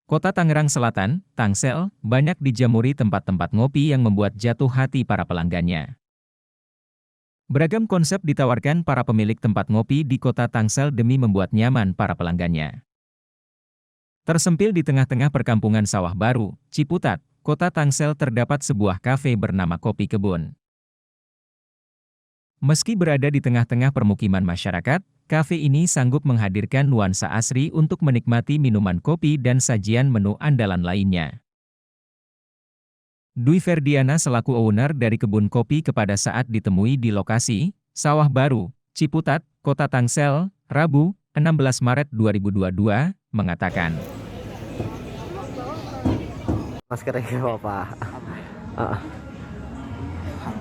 Kota Tangerang Selatan, Tangsel, banyak dijamuri tempat-tempat ngopi yang membuat jatuh hati para pelanggannya. Beragam konsep ditawarkan para pemilik tempat ngopi di kota Tangsel demi membuat nyaman para pelanggannya. Tersempil di tengah-tengah perkampungan Sawah Baru, Ciputat, kota Tangsel terdapat sebuah kafe bernama Kopi Kebun. Meski berada di tengah-tengah permukiman masyarakat, kafe ini sanggup menghadirkan nuansa asri untuk menikmati minuman kopi dan sajian menu andalan lainnya. Dwi Ferdiana selaku owner dari kebun kopi kepada saat ditemui di lokasi, Sawah Baru, Ciputat, Kota Tangsel, Rabu, 16 Maret 2022, mengatakan. Maskernya apa?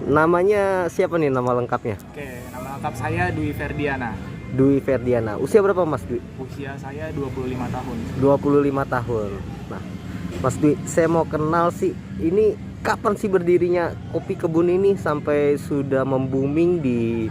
Namanya siapa nih nama lengkapnya? Oke, nama lengkap saya Dwi Ferdiana. Dwi Ferdiana. Usia berapa Mas Dwi? Usia saya 25 tahun. 25 tahun. Nah, Mas Dwi, saya mau kenal sih, ini kapan sih berdirinya Kopi Kebun ini sampai sudah membuming di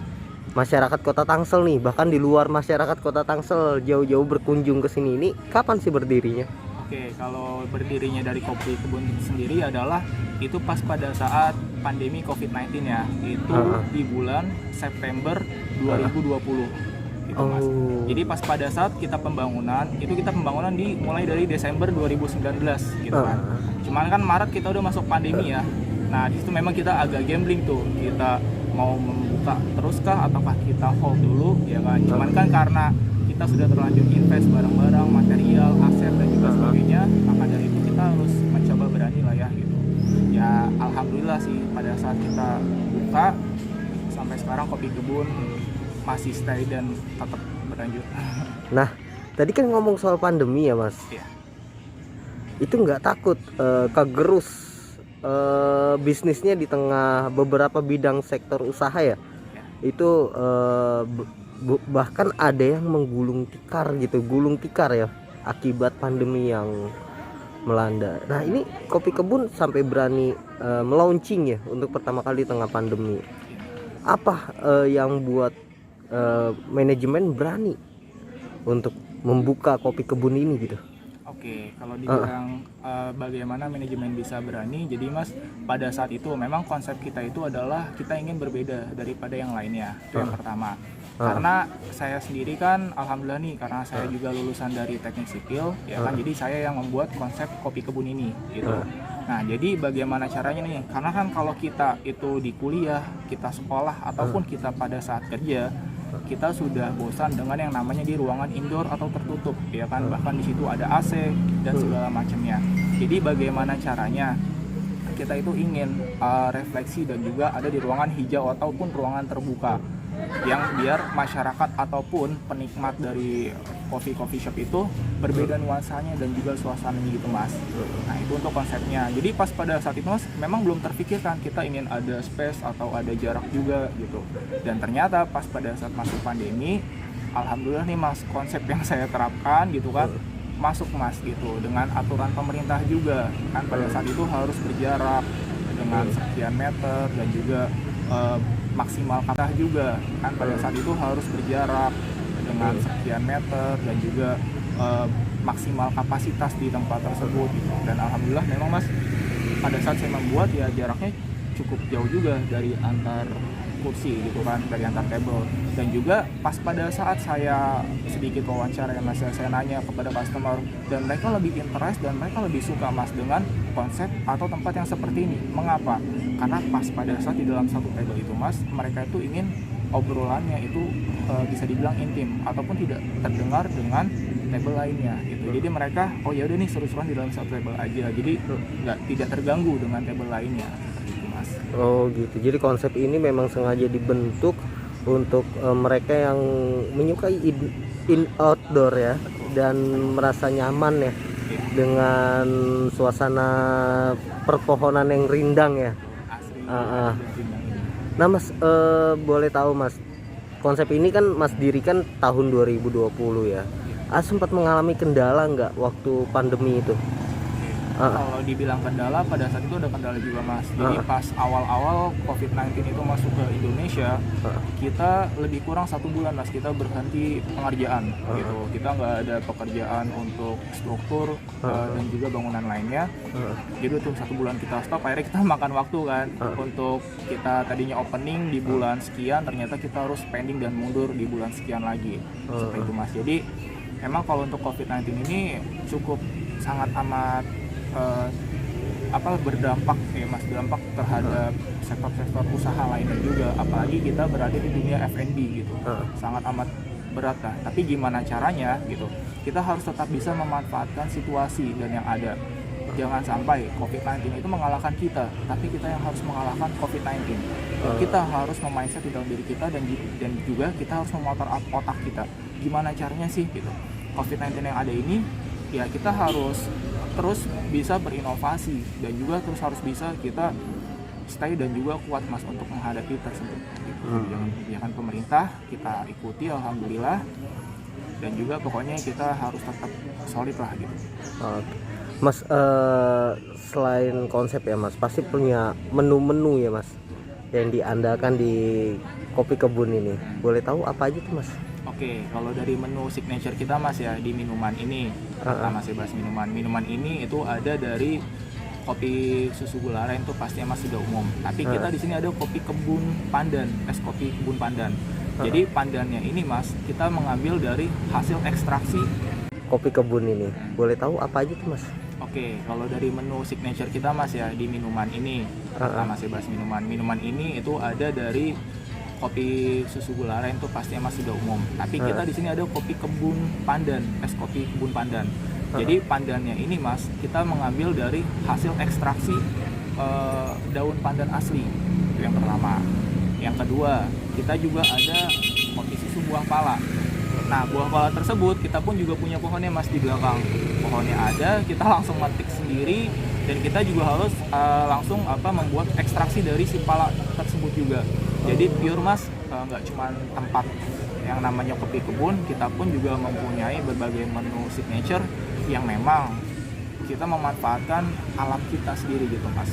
masyarakat Kota Tangsel nih, bahkan di luar masyarakat Kota Tangsel jauh-jauh berkunjung ke sini. Ini kapan sih berdirinya? Oke, kalau berdirinya dari Kopi Kebun sendiri adalah itu pas pada saat pandemi COVID-19 ya. Itu di bulan September 2020. Gitu, Mas. Jadi pas pada saat kita pembangunan, itu kita pembangunan mulai dari Desember 2019 gitu kan. Cuman kan Maret kita udah masuk pandemi ya. Nah, di situ memang kita agak gambling tuh. Kita mau membuka teruskah ataukah kita hold dulu ya kan. Cuman kan karena kita sudah terlanjur invest barang-barang, material, aset dan juga sebagainya, maka dari itu kita harus mencoba berani lah ya gitu. Ya alhamdulillah sih pada saat kita buka sampai sekarang Kopi Kebun masih stay dan tetap berlanjut. Nah, tadi kan ngomong soal pandemi ya Mas. Iya. Itu nggak takut kegerus bisnisnya di tengah beberapa bidang sektor usaha ya? Itu bahkan ada yang menggulung tikar gitu, gulung tikar ya akibat pandemi yang melanda. Nah, ini Kopi Kebun sampai berani melaunching ya untuk pertama kali di tengah pandemi. Apa yang buat manajemen berani untuk membuka Kopi Kebun ini gitu? Oke, kalau dibilang bagaimana manajemen bisa berani, jadi Mas, pada saat itu memang konsep kita itu adalah kita ingin berbeda daripada yang lainnya. Itu yang pertama. Karena saya sendiri kan alhamdulillah nih, karena saya juga lulusan dari teknik sipil ya kan, jadi saya yang membuat konsep Kopi Kebun ini gitu. Nah, jadi bagaimana caranya nih? Karena kan kalau kita itu di kuliah, kita sekolah ataupun kita pada saat kerja, kita sudah bosan dengan yang namanya di ruangan indoor atau tertutup ya kan, bahkan di situ ada AC dan segala macamnya. Jadi bagaimana caranya kita itu ingin refleksi dan juga ada di ruangan hijau ataupun ruangan terbuka yang biar masyarakat ataupun penikmat dari coffee shop itu berbeda nuansanya dan juga suasananya gitu Mas. Nah, itu untuk konsepnya. Jadi pas pada saat itu Mas memang belum terpikirkan kita ingin ada space atau ada jarak juga gitu. Dan ternyata pas pada saat masuk pandemi, alhamdulillah nih Mas, konsep yang saya terapkan gitu kan masuk Mas gitu, dengan aturan pemerintah juga kan pada saat itu harus berjarak dengan sekian meter dan juga maksimal kapasitas juga kan pada saat itu harus berjarak dengan sekian meter dan juga maksimal kapasitas di tempat tersebut gitu. Dan alhamdulillah memang Mas pada saat saya membuat ya jaraknya cukup jauh juga dari antar kursi gitu kan, dari antar table. Dan juga pas pada saat saya sedikit wawancara ya Mas, saya nanya kepada customer dan mereka lebih interest dan mereka lebih suka Mas dengan konsep atau tempat yang seperti ini. Mengapa? Karena pas pada saat di dalam satu table itu Mas, mereka itu ingin obrolannya itu bisa dibilang intim ataupun tidak terdengar dengan table lainnya gitu. Jadi mereka oh ya udah nih seru-seruan di dalam satu table aja. Jadi tidak terganggu dengan table lainnya. Oh gitu. Jadi konsep ini memang sengaja dibentuk untuk mereka yang menyukai outdoor ya dan merasa nyaman ya dengan suasana perpohonan yang rindang ya. Nah Mas, boleh tahu Mas, konsep ini kan Mas dirikan tahun 2020 ya. Sempat mengalami kendala nggak waktu pandemi itu? Kalau dibilang kendala, pada saat itu ada kendala juga mas. Jadi pas awal-awal COVID-19 itu masuk ke Indonesia, kita lebih kurang 1 bulan mas, kita berhenti pengerjaan gitu. Kita nggak ada pekerjaan untuk struktur dan juga bangunan lainnya. Jadi untuk 1 bulan kita stop, akhirnya kita makan waktu kan untuk kita tadinya opening di bulan sekian, ternyata kita harus pending dan mundur di bulan sekian lagi. Seperti itu mas. Jadi emang kalau untuk COVID-19 ini cukup sangat amat berdampak ya mas, dampak terhadap sektor-sektor usaha lainnya juga, apalagi kita berada di dunia F&B gitu. Sangat amat berat lah. Tapi gimana caranya gitu, kita harus tetap bisa memanfaatkan situasi dan yang ada. Jangan sampai COVID-19 itu mengalahkan kita, tapi kita yang harus mengalahkan COVID-19. Kita harus memindset di dalam diri kita, dan juga kita harus memotor otak kita. Gimana caranya sih gitu, COVID-19 yang ada ini ya kita harus terus bisa berinovasi, dan juga terus harus bisa kita stay dan juga kuat mas untuk menghadapi tersebut gitu. Jangan kebijakan pemerintah kita ikuti, alhamdulillah, dan juga pokoknya kita harus tetap solid lah gitu. Mas, selain konsep ya mas, pasti punya menu-menu ya mas yang diandalkan di kopi kebun ini. Boleh tahu apa aja tuh mas? Oke, kalau dari menu signature kita mas ya, di minuman ini kita masih bahas minuman ini itu ada dari kopi susu gula aren, itu pastinya mas sudah umum. Tapi kita di sini ada kopi kebun pandan, es kopi kebun pandan. Jadi pandannya ini mas, kita mengambil dari hasil ekstraksi kopi kebun ini. Boleh tahu apa aja tuh mas? Oke, kalau dari menu signature kita mas ya, di minuman ini kita masih bahas minuman ini itu ada dari kopi susu gula aren, itu pastinya mas sudah umum. Tapi kita di sini ada kopi kebun pandan, es kopi kebun pandan. Jadi pandannya ini mas, kita mengambil dari hasil ekstraksi daun pandan asli. Itu yang pertama. Yang kedua, kita juga ada kopi susu buah pala. Nah, buah pala tersebut kita pun juga punya pohonnya mas di belakang. Pohonnya ada, kita langsung metik sendiri, dan kita juga harus langsung membuat ekstraksi dari si pala tersebut juga. Jadi pure mas, nggak cuma tempat yang namanya kopi kebun, kita pun juga mempunyai berbagai menu signature yang memang kita memanfaatkan alam kita sendiri gitu mas.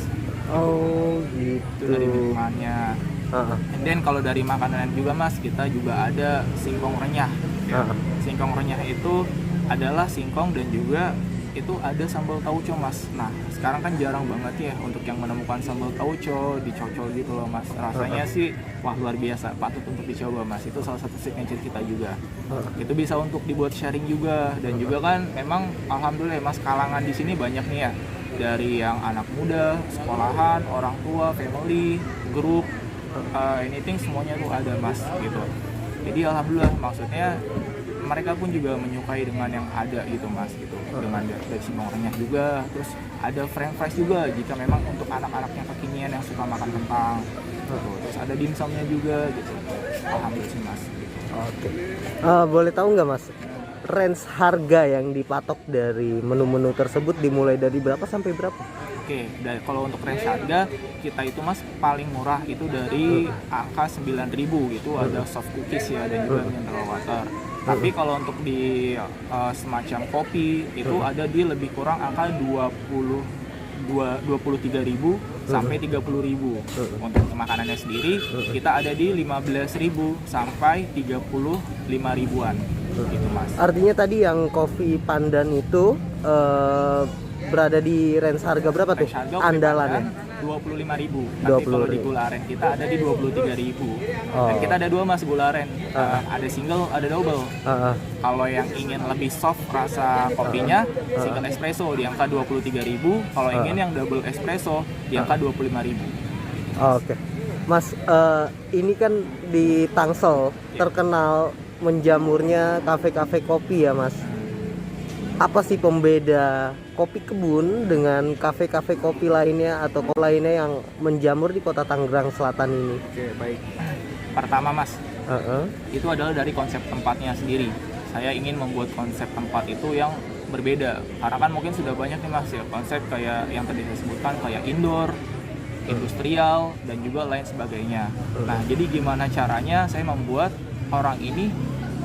Oh gitu. Itu dari minumannya. And then kalau dari makanan juga mas, kita juga ada singkong renyah ya. Singkong renyah itu adalah singkong dan juga itu ada sambal tauco mas. Nah sekarang kan jarang banget ya untuk yang menemukan sambal tauco dicocol gitu loh mas. Rasanya sih wah luar biasa, patut untuk dicoba mas. Itu salah satu signature kita juga. Itu bisa untuk dibuat sharing juga, dan juga kan memang alhamdulillah mas, kalangan di sini banyak nih ya, dari yang anak muda, sekolahan, orang tua, family, grup, anything semuanya tuh ada mas gitu. Jadi alhamdulillah, maksudnya mereka pun juga menyukai dengan yang ada gitu mas gitu, dengan dari singkong renyah juga. Terus ada french fries juga jika memang untuk anak-anak yang kekinian yang suka makan kentang gitu. Terus ada dimsumnya juga gitu, alhamdulillah sih mas gitu. Oke. Boleh tahu nggak mas, range harga yang dipatok dari menu-menu tersebut dimulai dari berapa sampai berapa? Oke, kalau untuk range harga kita itu mas paling murah itu dari angka 9.000, itu ada soft cookies ya, dan juga mineral water. Tapi kalau untuk di semacam kopi itu ada di lebih kurang angka 23.000 sampai 30.000. Untuk makanannya sendiri kita ada di 15.000 sampai 35.000-an gitu mas. Artinya tadi yang kopi pandan itu berada di range harga berapa tuh? Andalannya 25.000. Tapi kalau di gula aren kita ada di 23.000. Dan kita ada dua mas gula aren. Ada single, ada double. Kalau yang ingin lebih soft rasa kopinya, single espresso di angka 23.000. Kalau ingin yang double espresso di angka 25.000. Oke. Mas, ini kan di Tangsel terkenal menjamurnya kafe-kafe kopi ya mas. Apa sih pembeda kopi kebun dengan kafe-kafe kopi lainnya atau kopi lainnya yang menjamur di kota Tangerang Selatan ini? Oke, baik. Pertama mas, itu adalah dari konsep tempatnya sendiri. Saya ingin membuat konsep tempat itu yang berbeda. Karena kan mungkin sudah banyak nih mas ya konsep kayak yang tadi saya sebutkan, kayak indoor, industrial, dan juga lain sebagainya. Nah, jadi gimana caranya saya membuat orang ini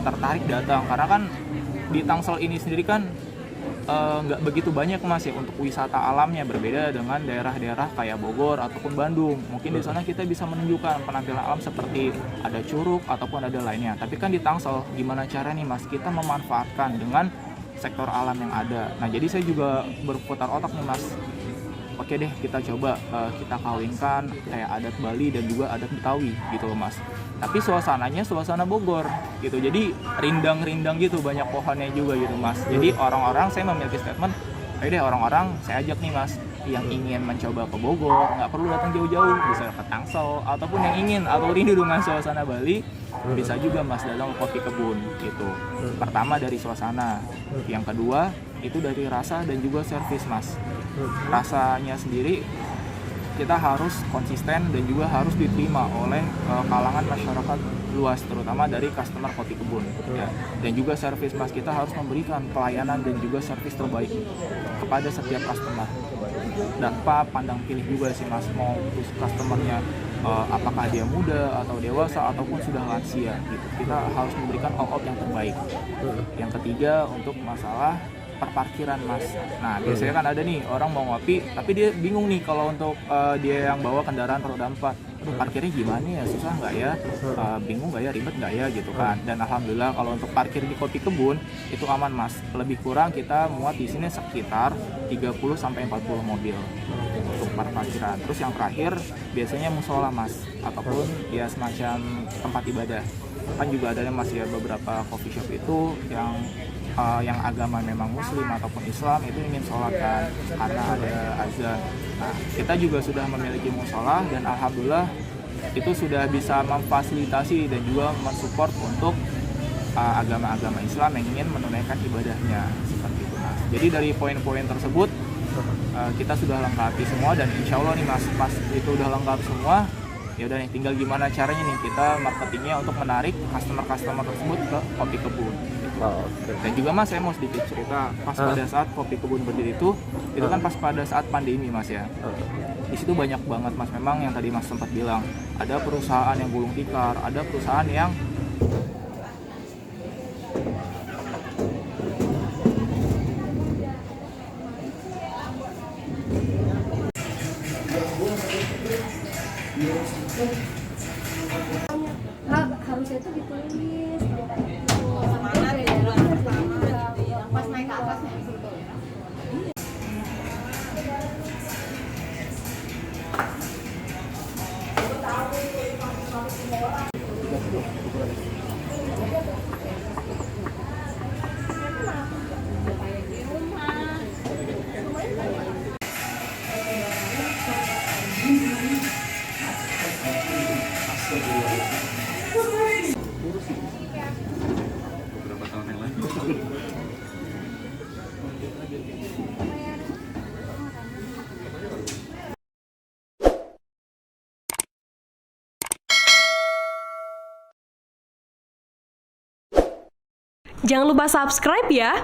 tertarik datang, karena kan di Tangsel ini sendiri kan nggak begitu banyak Mas ya untuk wisata alamnya, berbeda dengan daerah-daerah kayak Bogor ataupun Bandung. Mungkin di sana kita bisa menunjukkan penampilan alam seperti ada curug ataupun ada lainnya. Tapi kan di Tangsel gimana cara nih Mas kita memanfaatkan dengan sektor alam yang ada. Nah jadi saya juga berputar otak nih Mas. Oke deh kita coba kita kawinkan kayak adat Bali dan juga adat Betawi gitu loh Mas. Tapi suasananya suasana Bogor gitu, jadi rindang-rindang gitu, banyak pohonnya juga gitu Mas. Jadi orang-orang, saya memiliki statement, ayo deh orang-orang saya ajak nih Mas yang ingin mencoba ke Bogor, nggak perlu datang jauh-jauh, bisa ke Tangsel, ataupun yang ingin atau rindu dengan suasana Bali bisa juga Mas datang ke Kopi Kebun gitu. Pertama dari suasana, yang kedua itu dari rasa dan juga servis Mas. Rasanya sendiri kita harus konsisten dan juga harus diterima oleh kalangan masyarakat luas, terutama dari customer Kopi Kebun ya. Dan juga servis Mas, kita harus memberikan pelayanan dan juga servis terbaik kepada setiap customer. Tanpa pandang pilih juga sih Mas, mau customernya apakah dia muda atau dewasa ataupun sudah lansia gitu. Kita harus memberikan all out yang terbaik. Yang ketiga untuk masalah perparkiran Mas. Nah biasanya kan ada nih orang mau ngopi tapi dia bingung nih kalau untuk dia yang bawa kendaraan roda 4, aduh parkirnya gimana ya, susah nggak ya, bingung nggak ya, ribet nggak ya gitu kan. Dan alhamdulillah kalau untuk parkir di Kopi Kebun itu aman Mas, lebih kurang kita muat di sini sekitar 30-40 mobil untuk parkiran. Terus yang terakhir biasanya musola Mas, ataupun ya semacam tempat ibadah. Kan juga ada Mas ya beberapa coffee shop itu yang agama memang muslim ataupun Islam itu ingin sholat kan karena ada azan. Nah kita juga sudah memiliki musola dan alhamdulillah itu sudah bisa memfasilitasi dan juga mensupport untuk agama-agama Islam yang ingin menunaikan ibadahnya seperti itu Mas. Jadi dari poin-poin tersebut kita sudah lengkapi semua dan insya Allah nih Mas, pas itu udah lengkap semua, ya udah nih tinggal gimana caranya nih kita marketingnya untuk menarik customer tersebut ke Kopi Kebun. Dan juga Mas saya mau sedikit cerita pas pada saat Kopi Kebun berdiri itu kan pas pada saat pandemi Mas ya. Di situ banyak banget Mas, memang yang tadi Mas sempat bilang ada perusahaan yang gulung tikar, ada perusahaan yang harusnya itu ditulis pas naik ke atasnya gitu. Jangan lupa subscribe ya.